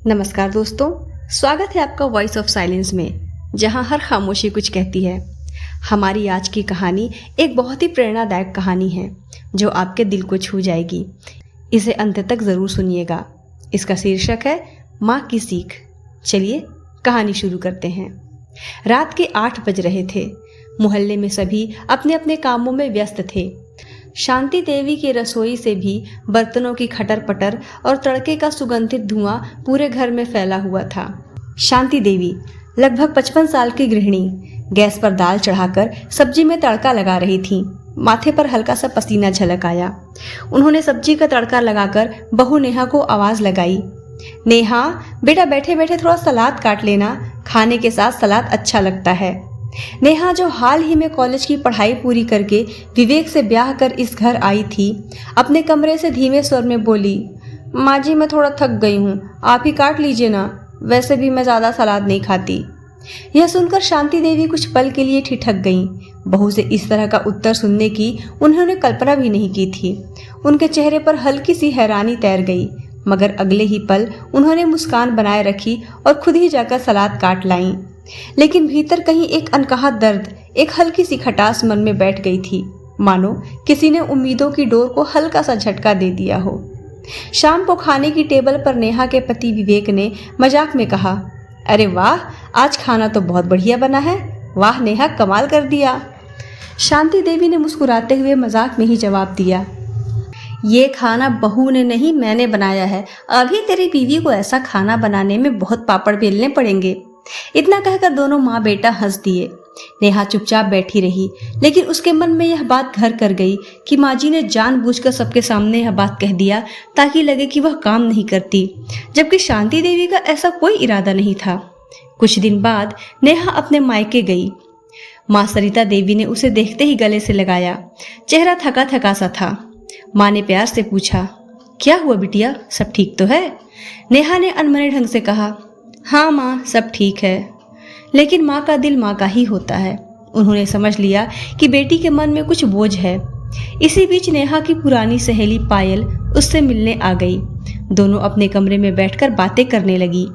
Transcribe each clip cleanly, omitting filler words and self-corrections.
नमस्कार दोस्तों, स्वागत है आपका वॉइस ऑफ साइलेंस में, जहां हर खामोशी कुछ कहती है। हमारी आज की कहानी एक बहुत ही प्रेरणादायक कहानी है जो आपके दिल को छू जाएगी। इसे अंत तक ज़रूर सुनिएगा। इसका शीर्षक है माँ की सीख। चलिए कहानी शुरू करते हैं। रात के 8 बज रहे थे। मोहल्ले में सभी अपने अपने कामों में व्यस्त थे। शांति देवी की रसोई से भी बर्तनों की खटर पटर और तड़के का सुगंधित धुआं पूरे घर में फैला हुआ था। शांति देवी लगभग 55 साल की गृहिणी गैस पर दाल चढ़ाकर सब्जी में तड़का लगा रही थी। माथे पर हल्का सा पसीना झलक आया। उन्होंने सब्जी का तड़का लगाकर बहू नेहा को आवाज लगाई, नेहा बेटा बैठे बैठे थोड़ा सलाद काट लेना, खाने के साथ सलाद अच्छा लगता है। नेहा जो हाल ही में कॉलेज की पढ़ाई पूरी करके विवेक से ब्याह कर इस घर आई थी, अपने कमरे से धीमे स्वर में बोली, माँ जी मैं थोड़ा थक गई हूँ, आप ही काट लीजिए ना, वैसे भी मैं ज़्यादा सलाद नहीं खाती। यह सुनकर शांति देवी कुछ पल के लिए ठिठक गईं। बहू से इस तरह का उत्तर सुनने की उन्होंने कल्पना भी नहीं की थी। उनके चेहरे पर हल्की सी हैरानी तैर गई, मगर अगले ही पल उन्होंने मुस्कान बनाए रखी और खुद ही जाकर सलाद काट लाईं। लेकिन भीतर कहीं एक अनकहा दर्द, एक हल्की सी खटास मन में बैठ गई थी, मानो किसी ने उम्मीदों की डोर को हल्का सा झटका दे दिया हो। शाम को खाने की टेबल पर नेहा के पति विवेक ने मजाक में कहा, अरे वाह, आज खाना तो बहुत बढ़िया बना है, वाह नेहा कमाल कर दिया। शांति देवी ने मुस्कुराते हुए मजाक में ही जवाब दिया, ये खाना बहू ने नहीं मैंने बनाया है, अभी तेरी बीवी को ऐसा खाना बनाने में बहुत पापड़ बेलने पड़ेंगे। इतना कहकर दोनों माँ बेटा हंस दिए। नेहा चुपचाप बैठी रही, लेकिन उसके मन में यह बात घर कर गई कि माँ जी ने जानबूझकर सबके सामने यह बात कह दिया ताकि लगे कि वह काम नहीं करती, जबकि शांति देवी का ऐसा कोई इरादा नहीं था। कुछ दिन बाद नेहा अपने मायके गई। माँ सरिता देवी ने उसे देखते ही गले से लगाया। चेहरा थका थका सा था। माँ ने प्यार से पूछा, क्या हुआ बिटिया, सब ठीक तो है? नेहा ने अनमने ढंग से कहा, हाँ माँ सब ठीक है। लेकिन माँ का दिल माँ का ही होता है। उन्होंने समझ लिया कि बेटी के मन में कुछ बोझ है। इसी बीच नेहा की पुरानी सहेली पायल उससे मिलने आ गई। दोनों अपने कमरे में बैठकर बातें करने लगी।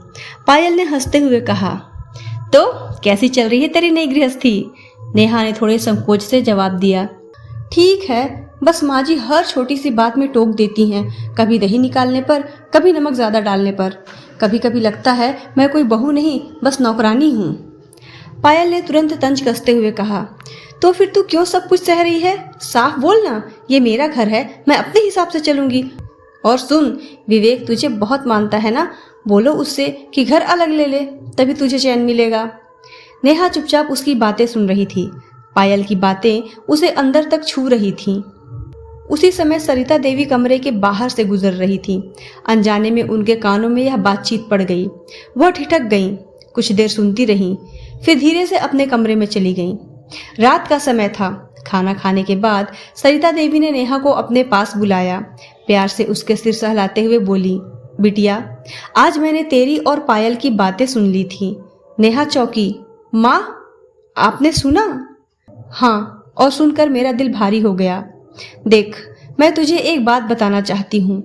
पायल ने हंसते हुए कहा, तो कैसी चल रही है तेरी नई गृहस्थी? नेहा ने थोड़े संकोच से जवाब दिया, ठीक है, बस माँ जी हर छोटी सी बात में टोक देती हैं, कभी दही निकालने पर, कभी नमक ज़्यादा डालने पर। कभी कभी लगता है मैं कोई बहू नहीं, बस नौकरानी हूँ। पायल ने तुरंत तंज कसते हुए कहा, तो फिर तू क्यों सब कुछ सह रही है? साफ बोल ना, ये मेरा घर है, मैं अपने हिसाब से चलूंगी। और सुन, विवेक तुझे बहुत मानता है ना, बोलो उससे कि घर अलग ले ले, तभी तुझे चैन मिलेगा। नेहा चुपचाप उसकी बातें सुन रही थी। पायल की बातें उसे अंदर तक छू रही थीं। उसी समय सरिता देवी कमरे के बाहर से गुजर रही थी। अनजाने में उनके कानों में यह बातचीत पड़ गई। वह ठिठक गईं, कुछ देर सुनती रहीं, फिर धीरे से अपने कमरे में चली गईं। रात का समय था। खाना खाने के बाद सरिता देवी ने नेहा को अपने पास बुलाया। प्यार से उसके सिर सहलाते हुए बोली, बिटिया आज मैंने तेरी और पायल की बातें सुन ली थी। नेहा चौंकी, माँ आपने सुना? हाँ, और सुनकर मेरा दिल भारी हो गया। देख, मैं तुझे एक बात बताना चाहती हूँ।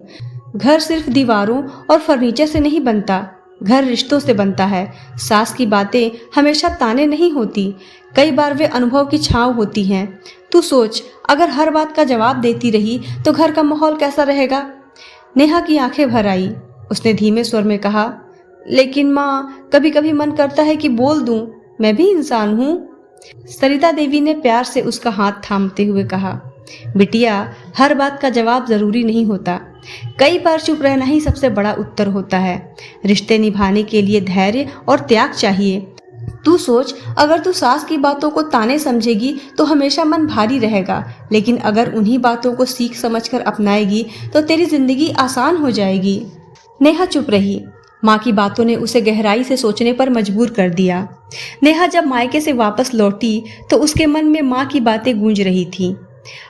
घर सिर्फ दीवारों और फर्नीचर से नहीं बनता, घर रिश्तों से बनता है। सास की बातें हमेशा ताने नहीं होती, कई बार वे अनुभव की छांव होती हैं। तू सोच, अगर हर बात का जवाब देती रही तो घर का माहौल कैसा रहेगा? नेहा की आंखें भर आई। उसने धीमे स्वर में कहा, लेकिन माँ कभी कभी मन करता है कि बोल दूं, मैं भी इंसान हूँ। सरिता देवी ने प्यार से उसका हाथ थामते हुए कहा, बिटिया हर बात का जवाब जरूरी नहीं होता, कई बार चुप रहना ही सबसे बड़ा उत्तर होता है। रिश्ते निभाने के लिए धैर्य और त्याग चाहिए। तू सोच, अगर तू सास की बातों को ताने समझेगी तो हमेशा मन भारी रहेगा, लेकिन अगर उन्हीं बातों को सीख समझकर अपनाएगी तो तेरी जिंदगी आसान हो जाएगी। नेहा चुप रही। माँ की बातों ने उसे गहराई से सोचने पर मजबूर कर दिया। नेहा जब मायके से वापस लौटी तो उसके मन में माँ की बातें गूंज रही थी।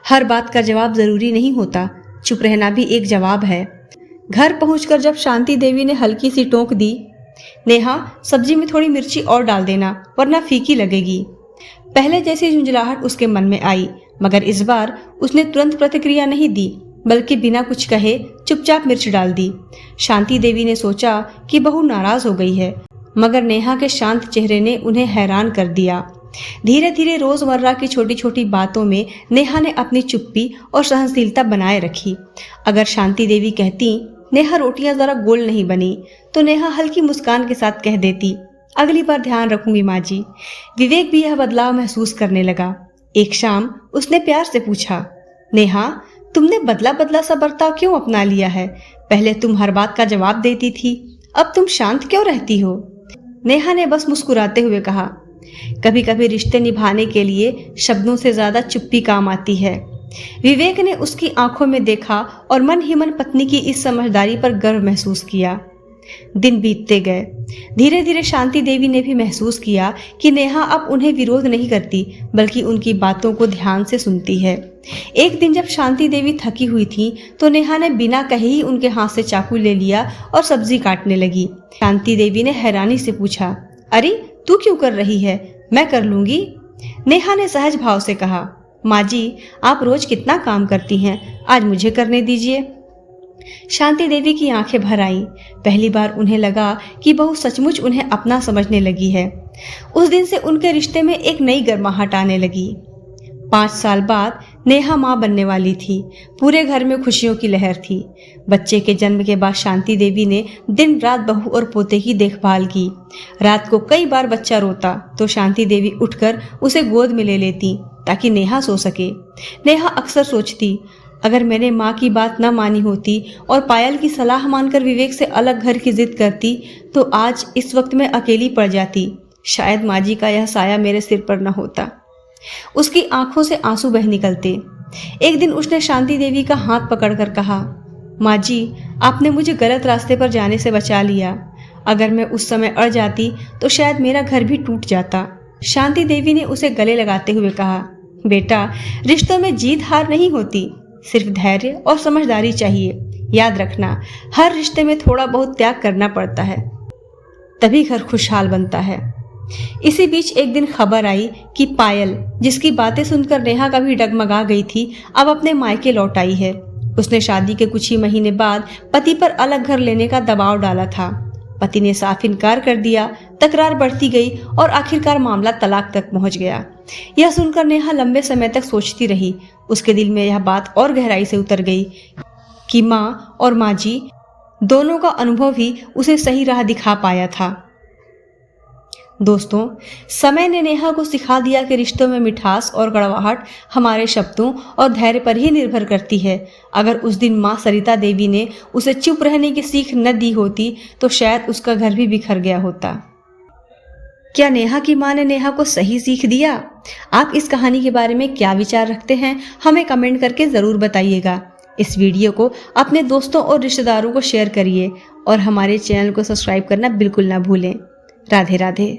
हर बात का जवाब जरूरी नहीं होता, चुप रहना भी एक जवाब है। घर पहुंचकर जब शांति देवी ने हल्की सी टोक दी, नेहा सब्जी में थोड़ी मिर्ची और डाल देना वरना फीकी लगेगी। पहले जैसी झुंझलाहट उसके मन में आई, मगर इस बार उसने तुरंत प्रतिक्रिया नहीं दी। बल्कि बिना कुछ कहे चुपचाप मिर्च डाल दी। शांति देवी ने सोचा कि बहू नाराज हो गई है, मगर नेहा के शांत चेहरे ने उन्हें हैरान कर दिया। धीरे धीरे रोजमर्रा की छोटी छोटी बातों में नेहा ने अपनी चुप्पी और सहनशीलता बनाए रखी। अगर शांति देवी कहती नेहा रोटियां जरा गोल नहीं बनी, तो नेहा हल्की मुस्कान के साथ कह देती अगली बार ध्यान रखूंगी माँ जी। विवेक भी यह बदलाव महसूस करने लगा। एक शाम उसने प्यार से पूछा, नेहा तुमने बदला बदला सा बर्ताव क्यों अपना लिया है? पहले तुम हर बात का जवाब देती थी, अब तुम शांत क्यों रहती हो? नेहा ने बस मुस्कुराते हुए कहा, कभी कभी रिश्ते निभाने के लिए शब्दों से ज्यादा चुप्पी काम आती है। विवेक ने उसकी आंखों में देखा और मन ही मन पत्नी की इस समझदारी पर गर्व महसूस किया। दिन बीतते गए। धीरे धीरे शांति देवी ने भी महसूस किया कि नेहा अब उन्हें विरोध नहीं करती, बल्कि उनकी बातों को ध्यान से सुनती है। एक दिन जब शांति देवी थकी हुई थी, तो नेहा ने बिना कहे ही उनके हाथ से चाकू ले लिया और सब्जी काटने लगी। शांति देवी ने हैरानी से पूछा, अरे तू क्यों कर रही है? मैं कर लूंगी। नेहा ने सहज भाव से कहा, माँ जी आप रोज कितना काम करती हैं, आज मुझे करने दीजिए। शांति देवी की आंखें भर आईं। पहली बार उन्हें लगा कि बहू सचमुच उन्हें अपना समझने लगी है। उस दिन से उनके रिश्ते में एक नई गर्माहट आने लगी। 5 साल बाद नेहा मां बनने वाली थी। पूरे घर में खुशियों की लहर थी। बच्चे के जन्म के बाद शांति देवी ने दिन रात बहू और पोते की देखभाल की। रात को कई बार बच्चा रोता तो शांति देवी उठकर उसे गोद में ले लेती ताकि नेहा सो सके। नेहा अक्सर सोचती, अगर मैंने माँ की बात न मानी होती और पायल की सलाह मानकर विवेक से अलग घर की जिद करती, तो आज इस वक्त मैं अकेली पड़ जाती। शायद माँ जी का यह साया मेरे सिर पर न होता। उसकी आंखों से आंसू बह निकलते। एक दिन उसने शांति देवी का हाथ पकड़कर कहा, माँ जी आपने मुझे गलत रास्ते पर जाने से बचा लिया। अगर मैं उस समय अड़ जाती तो शायद मेरा घर भी टूट जाता। शांति देवी ने उसे गले लगाते हुए कहा, बेटा रिश्तों में जीत हार नहीं होती, सिर्फ धैर्य और समझदारी चाहिए। याद रखना, हर रिश्ते में थोड़ा बहुत त्याग करना पड़ता है, तभी घर खुशहाल बनता है। इसी बीच एक दिन खबर आई कि पायल, जिसकी बातें सुनकर नेहा कभी डगमगा गई थी, अब अपने मायके लौट आई है। उसने शादी के कुछ ही महीने बाद पति पर अलग घर लेने का दबाव डाला था। पति ने साफ इनकार कर दिया। तकरार बढ़ती गई और आखिरकार मामला तलाक तक पहुंच गया। यह सुनकर नेहा लंबे समय तक सोचती रही। उसके दिल में यह बात और गहराई से उतर गई कि माँ और माँ जी दोनों का अनुभव ही उसे सही राह दिखा पाया था। दोस्तों, समय ने नेहा को सिखा दिया कि रिश्तों में मिठास और कड़वाहट हमारे शब्दों और धैर्य पर ही निर्भर करती है। अगर उस दिन माँ सरिता देवी ने उसे चुप रहने की सीख न दी होती, तो शायद उसका घर भी बिखर गया होता। क्या नेहा की माँ ने नेहा को सही सीख दिया? आप इस कहानी के बारे में क्या विचार रखते हैं, हमें कमेंट करके ज़रूर बताइएगा। इस वीडियो को अपने दोस्तों और रिश्तेदारों को शेयर करिए और हमारे चैनल को सब्सक्राइब करना बिल्कुल ना भूलें। राधे राधे।